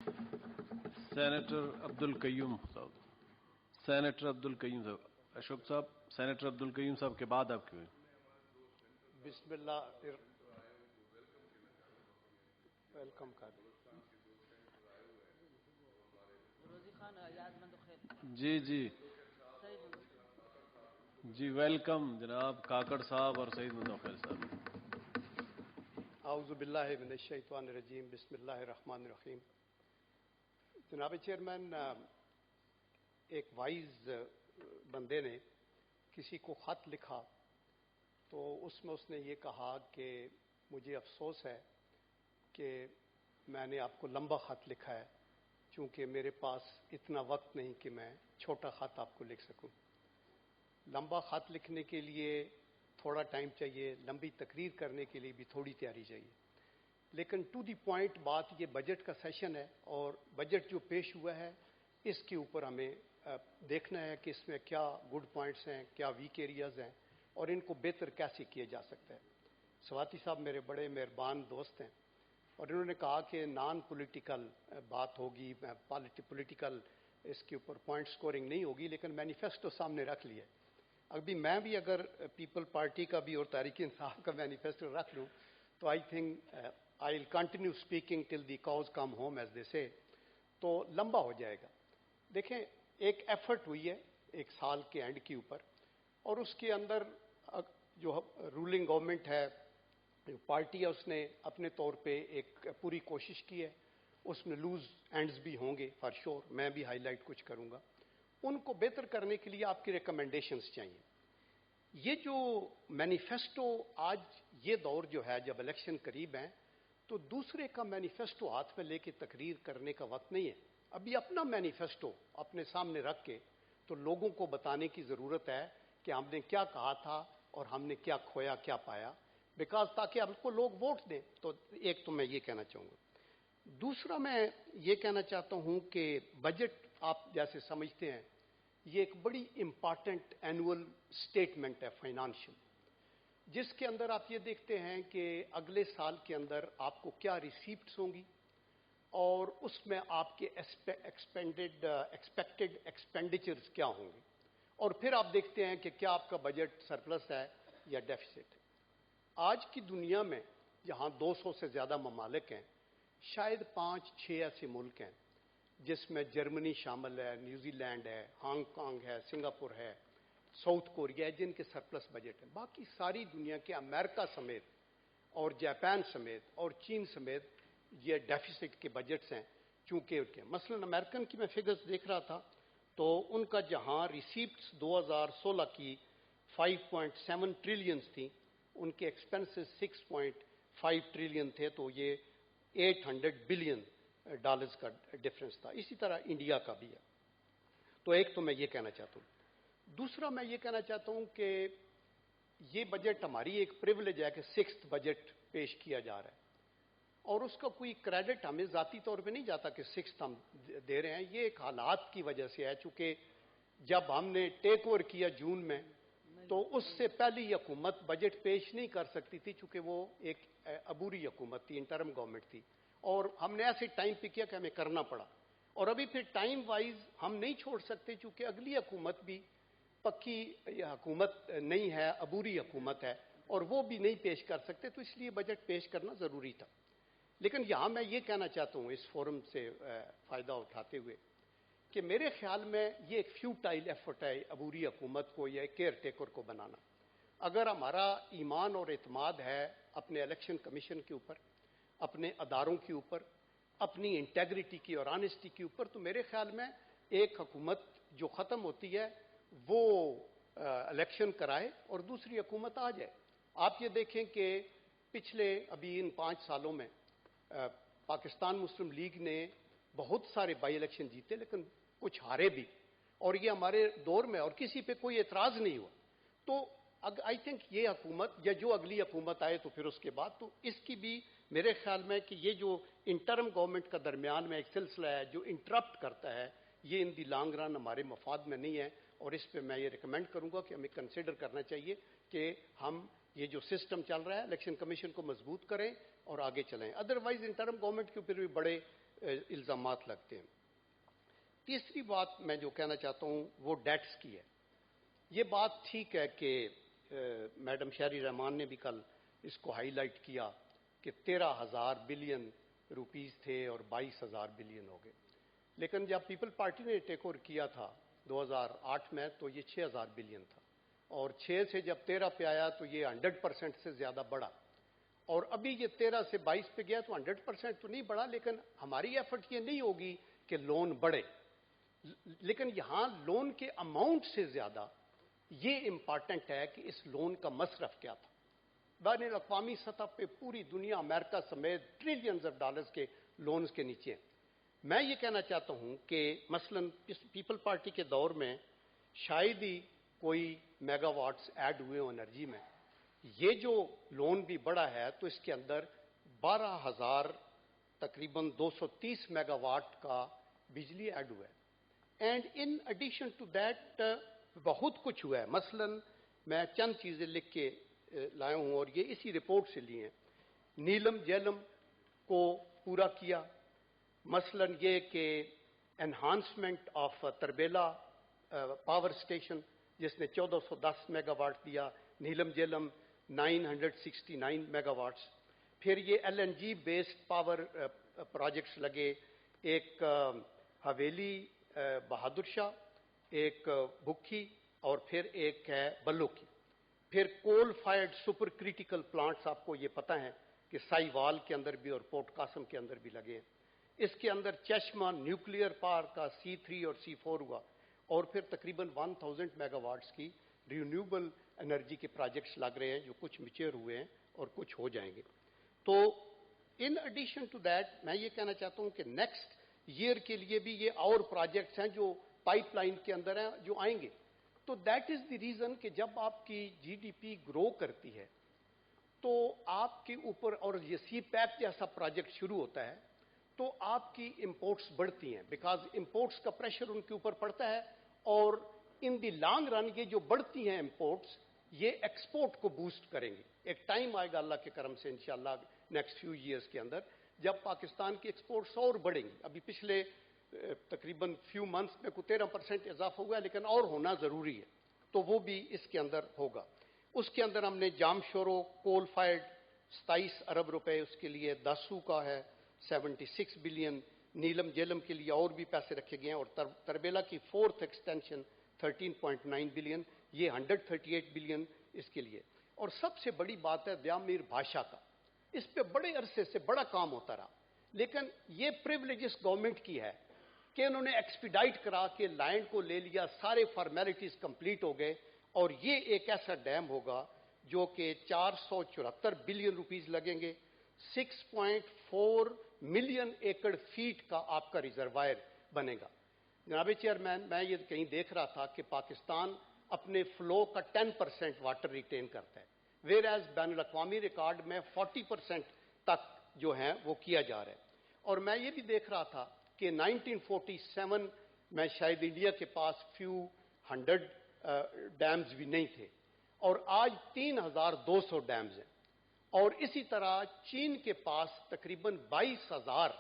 Senator عبد القیوم صاحب، senator عبد القیوم صاحب، اشوک صاحب، سینیٹر عبد القیوم صاحب کے بعد آپ کے. بسم اللہ. ویلکم کر جی جی جی ویلکم جناب کاکڑ صاحب اور سعید متوکل صاحب. اعوذ باللہ من الشیطان الرجیم. بسم اللہ الرحمن الرحیم. جناب چیئرمین، ایک وائز بندے نے کسی کو خط لکھا تو اس میں اس نے یہ کہا کہ مجھے افسوس ہے کہ میں نے آپ کو لمبا خط لکھا ہے چونکہ میرے پاس اتنا وقت نہیں کہ میں چھوٹا خط آپ کو لکھ سکوں. لمبا خط لکھنے کے لیے تھوڑا ٹائم چاہیے، لمبی تقریر کرنے کے لیے بھی تھوڑی تیاری چاہیے، لیکن ٹو دی پوائنٹ بات، یہ بجٹ کا سیشن ہے اور بجٹ جو پیش ہوا ہے اس کے اوپر ہمیں دیکھنا ہے کہ اس میں کیا گڈ پوائنٹس ہیں، کیا ویک ایریاز ہیں اور ان کو بہتر کیسے کیا جا سکتا ہے. سواتی صاحب میرے بڑے مہربان دوست ہیں اور انہوں نے کہا کہ نان پولیٹیکل بات ہوگی، پولیٹیکل اس کے اوپر پوائنٹ سکورنگ نہیں ہوگی، لیکن مینیفیسٹو سامنے رکھ لیا. ابھی میں بھی اگر پیپل پارٹی کا بھی اور تحریک انصاف کا مینیفیسٹو رکھ لوں تو I think I will continue speaking till the cause come home as they سے، تو لمبا ہو جائے گا. دیکھیں، ایک ایفرٹ ہوئی ہے ایک سال کے اینڈ کے اوپر اور اس کے اندر جو رولنگ گورنمنٹ ہے، پارٹی ہے، اس نے اپنے طور پہ ایک پوری کوشش کی ہے. اس میں لوز اینڈز بھی ہوں گے فار شور، میں بھی ہائی لائٹ کچھ کروں گا. ان کو بہتر کرنے کے لیے آپ کی ریکمنڈیشنز چاہیے. یہ جو مینیفیسٹو آج یہ دور جو ہے جب الیکشن قریب ہیں تو دوسرے کا مینیفیسٹو ہاتھ میں لے کے تقریر کرنے کا وقت نہیں ہے. ابھی اپنا مینیفیسٹو اپنے سامنے رکھ کے تو لوگوں کو بتانے کی ضرورت ہے کہ ہم نے کیا کہا تھا اور ہم نے کیا کھویا، کیا پایا، بیکاز تاکہ آپ کو لوگ ووٹ دیں. تو ایک تو میں یہ کہنا چاہوں گا. دوسرا میں یہ کہنا چاہتا ہوں کہ بجٹ آپ جیسے سمجھتے ہیں یہ ایک بڑی امپارٹنٹ اینول سٹیٹمنٹ ہے فائنانشل، جس کے اندر آپ یہ دیکھتے ہیں کہ اگلے سال کے اندر آپ کو کیا ریسیپٹس ہوں گی اور اس میں آپ کے ایکسپیکٹڈ ایکسپینڈیچرز کیا ہوں گے، اور پھر آپ دیکھتے ہیں کہ کیا آپ کا بجٹ سرپلس ہے یا ڈیفیسٹ ہے. آج کی دنیا میں جہاں 200 سے زیادہ ممالک ہیں، شاید 5-6 ایسے ملک ہیں جس میں جرمنی شامل ہے، نیوزی لینڈ ہے، ہانگ کانگ ہے، سنگاپور ہے، ساؤتھ کوریا ہے، جن کے سرپلس بجٹ ہے. باقی ساری دنیا کے امریکہ سمیت اور جاپان سمیت اور چین سمیت یہ ڈیفیسٹ کے بجٹس ہیں. چونکہ مثلا امریکن کی میں فگرز دیکھ رہا تھا تو ان کا جہاں ریسیپٹس 2016 کی 5.7 ٹریلینز تھیں، ان کے ایکسپنسز 6.5 ٹریلین تھے، تو یہ $800 بلین کا ڈفرنس تھا. اسی طرح انڈیا کا بھی ہے. تو ایک تو میں یہ کہنا چاہتا ہوں. دوسرا میں یہ کہنا چاہتا ہوں کہ یہ بجٹ ہماری ایک پریولیج ہے کہ 6th بجٹ پیش کیا جا رہا ہے اور اس کا کوئی کریڈٹ ہمیں ذاتی طور پہ نہیں جاتا کہ 6th ہم دے رہے ہیں. یہ ایک حالات کی وجہ سے ہے، چونکہ جب ہم نے ٹیک اوور کیا جون میں تو اس سے پہلی حکومت بجٹ پیش نہیں کر سکتی تھی چونکہ وہ ایک عبوری حکومت تھی، انٹرم گورنمنٹ تھی، اور ہم نے ایسے ٹائم پہ کیا کہ ہمیں کرنا پڑا. اور ابھی پھر ٹائم وائز ہم نہیں چھوڑ سکتے چونکہ اگلی حکومت بھی پکی حکومت نہیں ہے، عبوری حکومت ہے اور وہ بھی نہیں پیش کر سکتے، تو اس لیے بجٹ پیش کرنا ضروری تھا. لیکن یہاں میں یہ کہنا چاہتا ہوں اس فورم سے فائدہ اٹھاتے ہوئے کہ میرے خیال میں یہ ایک فیوٹائل ایفرٹ ہے عبوری حکومت کو یا کیئر ٹیکر کو بنانا. اگر ہمارا ایمان اور اعتماد ہے اپنے الیکشن کمیشن کے اوپر، اپنے اداروں کے اوپر، اپنی انٹیگریٹی کی اور آنیسٹی کے اوپر، تو میرے خیال میں ایک حکومت جو ختم ہوتی ہے وہ الیکشن کرائے اور دوسری حکومت آ جائے. آپ یہ دیکھیں کہ پچھلے ابھی ان 5 سالوں میں پاکستان مسلم لیگ نے بہت سارے بائی الیکشن جیتے لیکن کچھ ہارے بھی، اور یہ ہمارے دور میں اور کسی پہ کوئی اعتراض نہیں ہوا. تو آئی تھنک یہ حکومت یا جو اگلی حکومت آئے تو پھر اس کے بعد تو اس کی بھی میرے خیال میں کہ یہ جو انٹرم گورنمنٹ کا درمیان میں ایک سلسلہ ہے جو انٹرپٹ کرتا ہے، یہ ان دی لانگ رن ہمارے مفاد میں نہیں ہے. اور اس پہ میں یہ ریکمینڈ کروں گا کہ ہمیں کنسیڈر کرنا چاہیے کہ ہم یہ جو سسٹم چل رہا ہے الیکشن کمیشن کو مضبوط کریں اور آگے چلیں. ادروائز انٹرم گورنمنٹ کے اوپر بھی بڑے الزامات لگتے ہیں. تیسری بات میں جو کہنا چاہتا ہوں وہ ڈیٹس کی ہے. یہ بات ٹھیک ہے کہ میڈم شہری رحمان نے بھی کل اس کو ہائی لائٹ کیا کہ 13,000 بلین روپیز تھے اور 22,000 بلین ہو گئے. لیکن جب پیپل پارٹی نے ٹیک اوور کیا تھا 2008 میں تو یہ 6,000 بلین تھا, اور 6 سے جب 13 پہ آیا تو یہ 100% سے زیادہ بڑھا, اور ابھی یہ 13 سے 22 پہ گیا تو 100% تو نہیں بڑھا, لیکن ہماری ایفرٹ یہ نہیں ہوگی کہ لون بڑھے, لیکن یہاں لون کے اماؤنٹ سے زیادہ یہ امپارٹنٹ ہے کہ اس لون کا مصرف کیا تھا. بین الاقوامی سطح پہ پوری دنیا امریکہ سمیت ٹریلینز آف ڈالرز کے لونز کے نیچے ہیں. میں یہ کہنا چاہتا ہوں کہ مثلا پیپل پارٹی کے دور میں شاید ہی کوئی میگا واٹس ایڈ ہوئے ہوں انرجی میں. یہ جو لون بھی بڑا ہے تو اس کے اندر 12,000 تقریباً 230 میگا واٹ کا بجلی ایڈ ہوا ہے. And in addition to that بہت کچھ ہوا ہے. مثلا میں چند چیزیں لکھ کے لایا ہوں اور یہ اسی رپورٹ سے لی ہیں. نیلم جیلم کو پورا کیا, مثلا یہ کہ enhancement of Tarbela power station جس نے 1410 میگا واٹ دیا, نیلم جیلم 969 میگا واٹس. پھر یہ LNG بیسڈ پاور پروجیکٹس لگے, ایک حویلی بہادر شاہ, ایک بکھی, اور پھر ایک ہے بلو کی. پھر کول فائرڈ سپر کریٹیکل پلانٹس آپ کو یہ پتہ ہے کہ سائی وال کے اندر بھی اور پورٹ قاسم کے اندر بھی لگے ہیں. اس کے اندر چشمہ نیوکلیئر پاور کا C3 اور C4 ہوا, اور پھر تقریباً 1000 میگا واٹس کی رینیوبل انرجی کے پروجیکٹس لگ رہے ہیں جو کچھ میچور ہوئے ہیں اور کچھ ہو جائیں گے. تو ان ایڈیشن ٹو دیٹ میں یہ کہنا چاہتا ہوں کہ نیکسٹ ایئر کے لیے بھی یہ اور پروجیکٹس ہیں جو پائپ لائن کے اندر ہیں جو آئیں گے. تو دیٹ از دی ریزن کہ جب آپ کی GDP گرو کرتی ہے تو آپ کے اوپر, اور یہ سی پیپ جیسا پروجیکٹ شروع ہوتا ہے تو آپ کی امپورٹس بڑھتی ہیں, بیکاز امپورٹس کا پریشر ان کے اوپر پڑتا ہے, اور ان دی لانگ رن یہ جو بڑھتی ہیں امپورٹس یہ ایکسپورٹ کو بوسٹ کریں گی. ایک ٹائم آئے گا اللہ کے کرم سے انشاءاللہ نیکسٹ فیو ایئرس کے اندر جب پاکستان کی ایکسپورٹس اور بڑھیں گی. ابھی پچھلے تقریباً فیو منتھس میں کوئی 13% اضافہ ہوا ہے, لیکن اور ہونا ضروری ہے, تو وہ بھی اس کے اندر ہوگا. اس کے اندر ہم نے جام شورو کول فائرڈ 27 ارب روپے اس کے لیے, داسو کا ہے 76 بلین, نیلم جیلم کے لیے اور بھی پیسے رکھے گئے ہیں, اور تربیلا کی 4th ایکسٹینشن 13.9 بلین, یہ 138 بلین اس کے لیے. اور سب سے بڑی بات ہے دیامیر بھاشا کا, اس پہ بڑے عرصے سے بڑا کام ہوتا رہا, لیکن یہ پریولیجز گورنمنٹ کی ہے کہ انہوں نے ایکسپیڈائٹ کرا کے لینڈ کو لے لیا, سارے فارمیلٹیز کمپلیٹ ہو گئے, اور یہ ایک ایسا ڈیم ہوگا جو کہ 474 بلین روپیز لگیں گے, 6.4 ملین ایکڑ فیٹ کا آپ کا ریزروائر بنے گا. جناب چیئرمین, میں یہ کہیں دیکھ رہا تھا کہ پاکستان اپنے فلو کا 10% واٹر ریٹین کرتا ہے, ویئر ایز بین الاقوامی ریکارڈ میں 40% تک جو ہیں وہ کیا جا رہا ہے. اور میں یہ بھی دیکھ رہا تھا کہ 1947 میں شاید انڈیا کے پاس فیو 100 ڈیمز بھی نہیں تھے, اور آج 3,200 ڈیمز ہیں. اور اسی طرح چین کے پاس تقریباً 22,000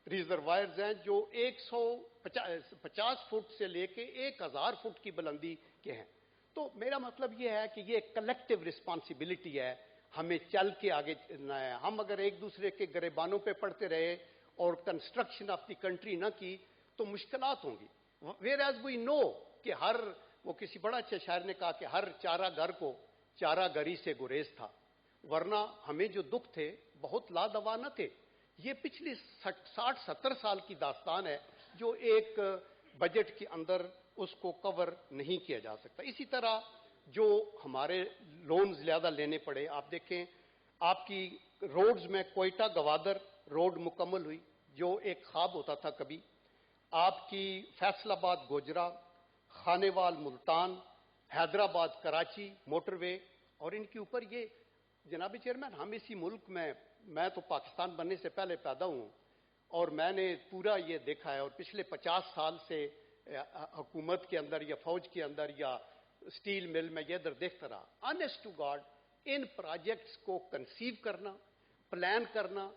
ریزروائرز ہیں جو 150 فٹ سے لے کے 1,000 فٹ کی بلندی کے ہیں. تو میرا مطلب یہ ہے کہ یہ ایک کلیکٹیو رسپانسبلٹی ہے, ہمیں چل کے آگے چلنا ہے. ہم اگر ایک دوسرے کے گریبانوں پہ پڑتے رہے اور کنسٹرکشن آف دی کنٹری نہ کی تو مشکلات ہوں گی. ویئر ایز وی نو کہ وہ کسی بڑا اچھے شاعر نے کہا کہ ہر چارہ گھر کو چارہ گری سے گریز تھا, ورنہ ہمیں جو دکھ تھے بہت لادوا نہ تھے. یہ پچھلی 60-70 سال کی داستان ہے جو ایک بجٹ کے اندر اس کو کور نہیں کیا جا سکتا. اسی طرح جو ہمارے لونز زیادہ لینے پڑے, آپ دیکھیں آپ کی روڈز میں کوئٹہ گوادر روڈ مکمل ہوئی جو ایک خواب ہوتا تھا کبھی. آپ کی فیصل آباد گوجرا, خانیوال ملتان, حیدرآباد کراچی موٹر وے, اور ان کے اوپر یہ جناب چیئرمین ہم اسی ملک میں تو پاکستان بننے سے پہلے پیدا ہوں اور میں نے پورا یہ دیکھا ہے, اور پچھلے 50 سال سے حکومت کے اندر یا فوج کے اندر یا اسٹیل مل میں یہ ادھر دیکھتا رہا. آنیسٹ ٹو گاڈ ان پروجیکٹس کو کنسیو کرنا, پلان کرنا,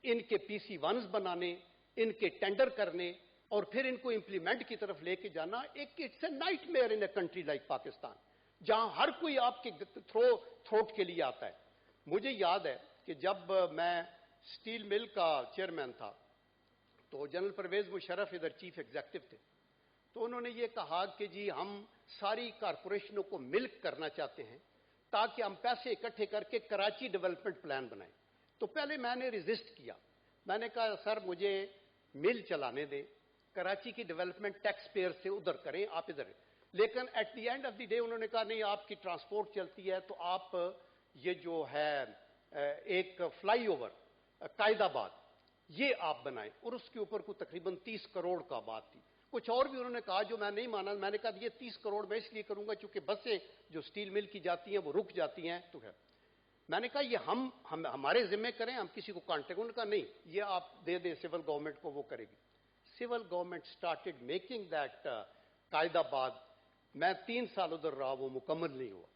ان کے PC1s بنانے, ان کے ٹینڈر کرنے اور پھر ان کو امپلیمنٹ کی طرف لے کے جانا ایک it's a nightmare in a country like Pakistan, جہاں ہر کوئی آپ کے تھروٹ کے لیے آتا ہے۔ مجھے یاد ہے کہ جب میں سٹیل مل کا چیئرمین تھا تو جنرل پرویز مشرف ادھر چیف ایگزیکٹو تھے، تو انہوں نے یہ کہا کہ جی ہم ساری کارپوریشنوں کو ملک کرنا چاہتے ہیں تاکہ ہم پیسے اکٹھے کر کے کراچی ڈیولپمنٹ پلان بنائیں۔ تو پہلے میں نے ریزسٹ کیا، میں نے کہا سر مجھے مل چلانے دیں، کراچی کی ڈیولپمنٹ ٹیکس پیئر سے ادھر کریں، آپ ادھر۔ لیکن at the end of the day انہوں نے کہا نہیں، آپ کی ٹرانسپورٹ چلتی ہے تو آپ یہ جو ہے ایک فلائی اوور قائد آباد یہ آپ بنائیں، اور اس کے اوپر کو تقریباً 30 کروڑ کا بات تھی۔ کچھ اور بھی انہوں نے کہا جو میں نہیں مانا، میں نے کہا یہ 30 کروڑ میں اس لیے کروں گا چونکہ بسیں جو سٹیل مل کی جاتی ہیں وہ رک جاتی ہیں، تو ہے میں نے کہا یہ ہمارے ذمہ کریں، ہم کسی کو کانٹیکٹ۔ انہوں نے کہا نہیں یہ آپ دے دیں سول گورنمنٹ کو، وہ کرے گی۔ Civil government started making that قائد آباد، میں 3 سال ادھر رہا، وہ مکمل نہیں ہوا،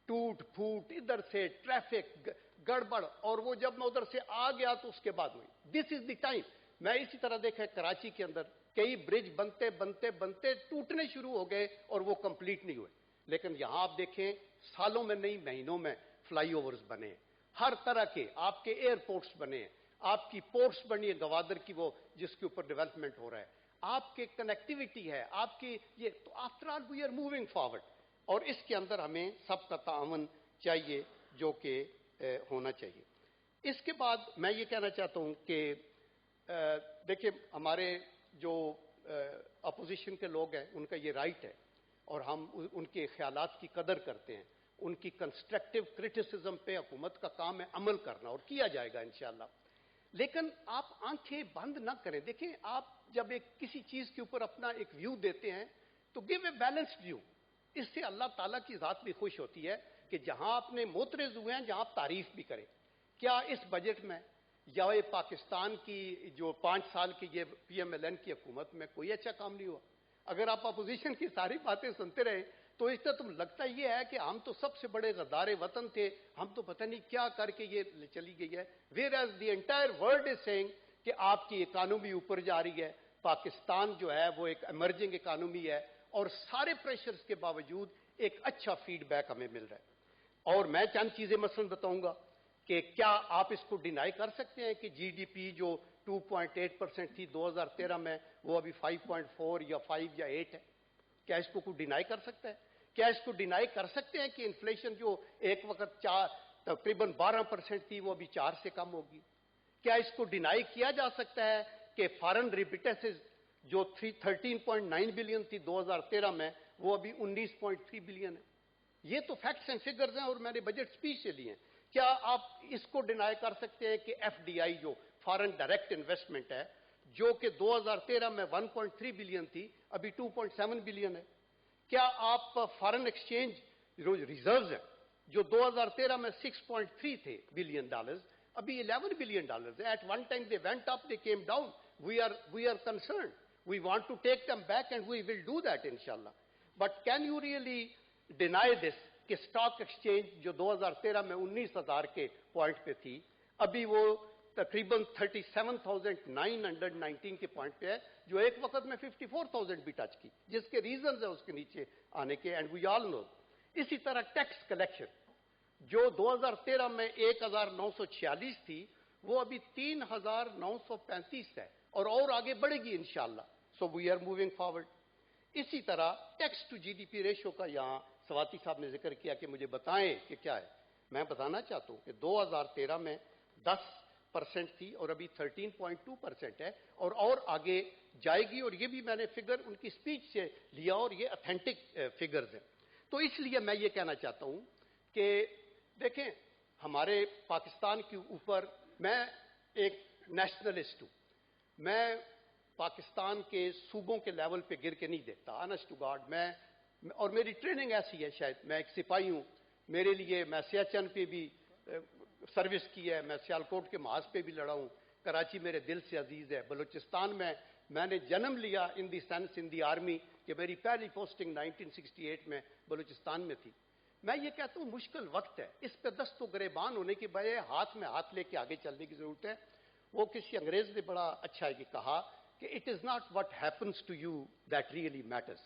ٹوٹ پھوٹ ادھر سے ٹریفک گڑبڑ، اور وہ جب میں ادھر سے آ گیا تو اس کے بعد ہوئی۔ دس از دی ٹائم۔ میں اسی طرح دیکھا کراچی کے اندر کئی برج بنتے بنتے بنتے ٹوٹنے شروع ہو گئے اور وہ کمپلیٹ نہیں ہوئے، لیکن یہاں آپ دیکھیں سالوں میں نہیں مہینوں میں فلائی اوورز بنے ہیں، ہر طرح کے آپ کے ایئرپورٹس بنے ہیں، آپ کی پورٹس بنی ہے گوادر کی، وہ جس کے اوپر ڈیولپمنٹ ہو رہا ہے، آپ کے کنیکٹیویٹی ہے، آپ کی یہ تو after all we are moving forward, اور اس کے اندر ہمیں سب کا تعاون چاہیے جو کہ ہونا چاہیے۔ اس کے بعد میں یہ کہنا چاہتا ہوں کہ دیکھیں ہمارے جو اپوزیشن کے لوگ ہیں ان کا یہ رائٹ ہے اور ہم ان کے خیالات کی قدر کرتے ہیں، ان کی کنسٹرکٹیو کرٹیسزم پہ حکومت کا کام ہے عمل کرنا، اور کیا جائے گا انشاءاللہ۔ لیکن آپ آنکھیں بند نہ کریں، دیکھیں آپ جب ایک کسی چیز کے اوپر اپنا ایک ویو دیتے ہیں تو گیو اے بیلنسڈ ویو، اس سے اللہ تعالیٰ کی ذات بھی خوش ہوتی ہے کہ جہاں آپ نے معترض ہوئے ہیں جہاں آپ تعریف بھی کریں۔ کیا اس بجٹ میں یا یہ پاکستان کی جو 5 سال کی یہ پی ایم ایل این کی حکومت میں کوئی اچھا کام نہیں ہوا؟ اگر آپ اپوزیشن کی ساری باتیں سنتے رہے تو اس سے تم لگتا یہ ہے کہ ہم تو سب سے بڑے غدار وطن تھے، ہم تو پتہ نہیں کیا کر کے یہ چلی گئی ہے، whereas the entire world is seeing کہ آپ کی اکانومی اوپر جا رہی ہے، پاکستان جو ہے وہ ایک ایمرجنگ اکانومی ہے، اور سارے پریشرز کے باوجود ایک اچھا فیڈ بیک ہمیں مل رہا ہے۔ اور میں چند چیزیں مثلاً بتاؤں گا کہ کیا آپ اس کو ڈینائی کر سکتے ہیں کہ جی ڈی پی جو 2.8% تھی 2013 میں وہ ابھی 5.4 یا 5 یا 8 ہے؟ کیا اس کو کوئی ڈینائی کر سکتا ہے؟ کیا اس کو ڈینائی کر سکتے ہیں کہ انفلیشن جو ایک وقت تقریباً 12% تھی وہ ابھی 4 سے کم ہوگی؟ کیا اس کو ڈینائی کیا جا سکتا ہے کہ فارن ریمیٹنسز جو 13.9 بلین تھی 2013 میں وہ ابھی 19.3 بلین ہے؟ یہ تو فیکٹس اینڈ فگرز ہیں اور میں نے بجٹ سپیچ سے لیے ہیں۔ کیا آپ اس کو ڈینائی کر سکتے ہیں کہ ایف ڈی آئی جو فارن ڈائریکٹ انویسٹمنٹ ہے جو کہ 2013 میں 1.3 بلین تھی ابھی 2.7 بلین ہے؟ کیا آپ فارن ایکسچینج ریزروز ہیں جو 2013 میں 6.3 تھے بلین ڈالرز ابھی 11 بلین ڈالرز ہے؟ At one time they went up they came down, we are concerned, we want to take them back and we will do that انشاءاللہ۔ But can you really deny this کہ stock exchange جو 2013 میں 19,000 کے point پہ تھی ابھی وہ تقریباً 37,919 کے پوائنٹ پہ ہے، جو ایک وقت میں 54,000 بھی ٹچ کی، جس کے ریزنز ہیں اس کے نیچے آنے کے، اینڈ وی آل نو۔ اسی طرح ٹیکس کلیکشن جو 2013 میں 1,946 تھی وہ ابھی 3,935 ہے اور آگے بڑھے گی انشاءاللہ۔ So we are moving forward. اسی طرح tax to G D P ratio کا یہاں سواتی صاحب نے ذکر کیا کہ مجھے بتائیں کہ کیا ہے۔ میں بتانا چاہتا ہوں کہ 2013 میں 10% تھی اور ابھی 13.2% ہے اور آگے جائے گی، اور یہ بھی میں نے فگر ان کی سپیچ سے لیا اور یہ اتھینٹک فگرز ہیں۔ تو اس لیے میں یہ کہنا چاہتا ہوں کہ دیکھیں ہمارے پاکستان کے اوپر، میں ایک نیشنلسٹ ہوں، میں پاکستان کے صوبوں کے لیول پہ گر کے نہیں دیکھتا، آنسٹ ٹو گاڈ۔ میں اور میری ٹریننگ ایسی ہے، شاید میں ایک سپاہی ہوں، میرے لیے میں سیاچن پہ بھی سروس کی ہے، میں سیالکوٹ کے محاذ پہ بھی لڑا ہوں، کراچی میرے دل سے عزیز ہے، بلوچستان میں نے جنم لیا ان the sense in the army کہ میری پہلی پوسٹنگ 1968 میں بلوچستان میں تھی۔ میں یہ کہتا ہوں مشکل وقت ہے، اس پہ دست و گریبان ہونے کے بجائے ہاتھ میں ہاتھ لے کے آگے چلنے کی ضرورت ہے، وہ کسی انگریز نے بڑا اچھا یہ کہا کہ it is not what happens to you that really matters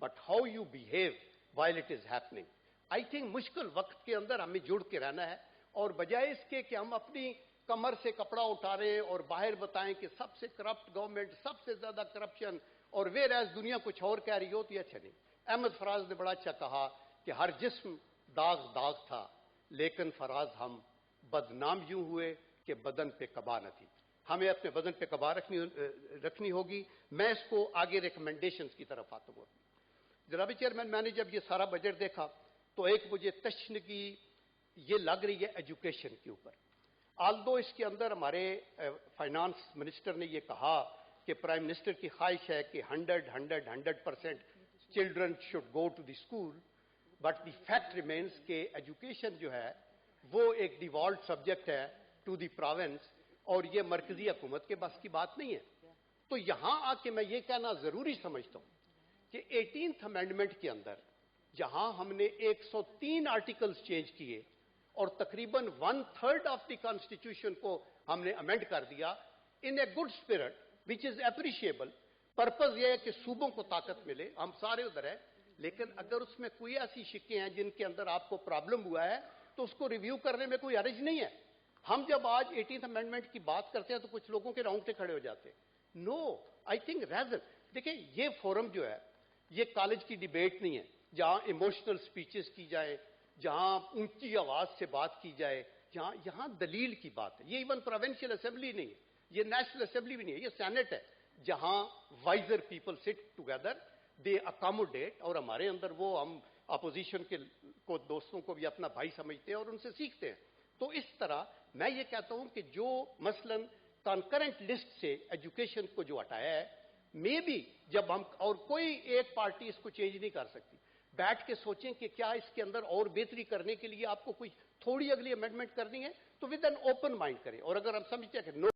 but how you behave while it is happening. I think مشکل وقت کے اندر ہمیں جڑ کے رہنا ہے، اور بجائے اس کے کہ ہم اپنی کمر سے کپڑا اٹھاریں اور باہر بتائیں کہ سب سے کرپٹ گورنمنٹ، سب سے زیادہ کرپشن، اور ویئر ایز دنیا کچھ اور کہہ رہی ہو تو یہ اچھا نہیں. احمد فراز نے بڑا اچھا کہا کہ ہر جسم داغ داغ تھا لیکن فراز ہم بدنام یوں ہوئے کہ بدن پہ قبا نہ تھی. ہمیں اپنے بدن پہ قبا رکھنی ہوگی. میں اس کو آگے ریکمنڈیشنز کی طرف آتا ہوں. جناب چیئرمین، میں نے جب یہ سارا بجٹ دیکھا تو ایک مجھے تشنگی یہ لگ رہی ہے ایجوکیشن کے اوپر. آلدو اس کے اندر ہمارے فائنانس منسٹر نے یہ کہا کہ پرائم منسٹر کی خواہش ہے کہ 100% children should go to the school, but the fact remains کہ ایجوکیشن جو ہے وہ ایک ڈیوالٹ سبجیکٹ ہے ٹو دی پروونس، اور یہ مرکزی حکومت کے بس کی بات نہیں ہے. تو یہاں آ کے میں یہ کہنا ضروری سمجھتا ہوں کہ 18th امینڈمنٹ کے اندر جہاں ہم نے 103 آرٹیکلز چینج کیے اور تقریباً 1/3 آف دی کانسٹیٹیوشن کو ہم نے امینڈ کر دیا in a good spirit which is appreciable. Purpose یہ ہے کہ صوبوں کو طاقت ملے، ہم سارے ادھر ہیں، لیکن اگر اس میں کوئی ایسی شکیں ہیں جن کے اندر آپ کو پرابلم ہوا ہے تو اس کو ریویو کرنے میں کوئی حرج نہیں ہے. ہم جب آج 18th امینڈمنٹ کی بات کرتے ہیں تو کچھ لوگوں کے رونگٹے کھڑے ہو جاتے ہیں. نو، آئی تھنک ریزر دیکھیں، یہ فورم جو ہے یہ کالج کی ڈیبیٹ نہیں ہے جہاں ایموشنل سپیچز کی جائے، جہاں اونچی آواز سے بات کی جائے، یہاں دلیل کی بات ہے. یہ ایون پروونشل اسمبلی نہیں ہے، یہ نیشنل اسمبلی بھی نہیں ہے، یہ سینٹ ہے جہاں وائزر پیپل سٹ ٹوگیدر، دے اکاموڈیٹ. اور ہمارے اندر وہ ہم اپوزیشن کے کو دوستوں کو بھی اپنا بھائی سمجھتے ہیں اور ان سے سیکھتے ہیں. تو اس طرح میں یہ کہتا ہوں کہ جو مثلاً کنکرنٹ لسٹ سے ایجوکیشن کو جو ہٹایا ہے، مے بی جب ہم، اور کوئی ایک پارٹی اس کو چینج نہیں کر سکتی، بیٹھ کے سوچیں کہ کیا اس کے اندر اور بہتری کرنے کے لیے آپ کو کوئی تھوڑی اگلی امینڈمنٹ کرنی ہے تو ود این اوپن مائنڈ کریں. اور اگر ہم سمجھتے ہیں کہ نو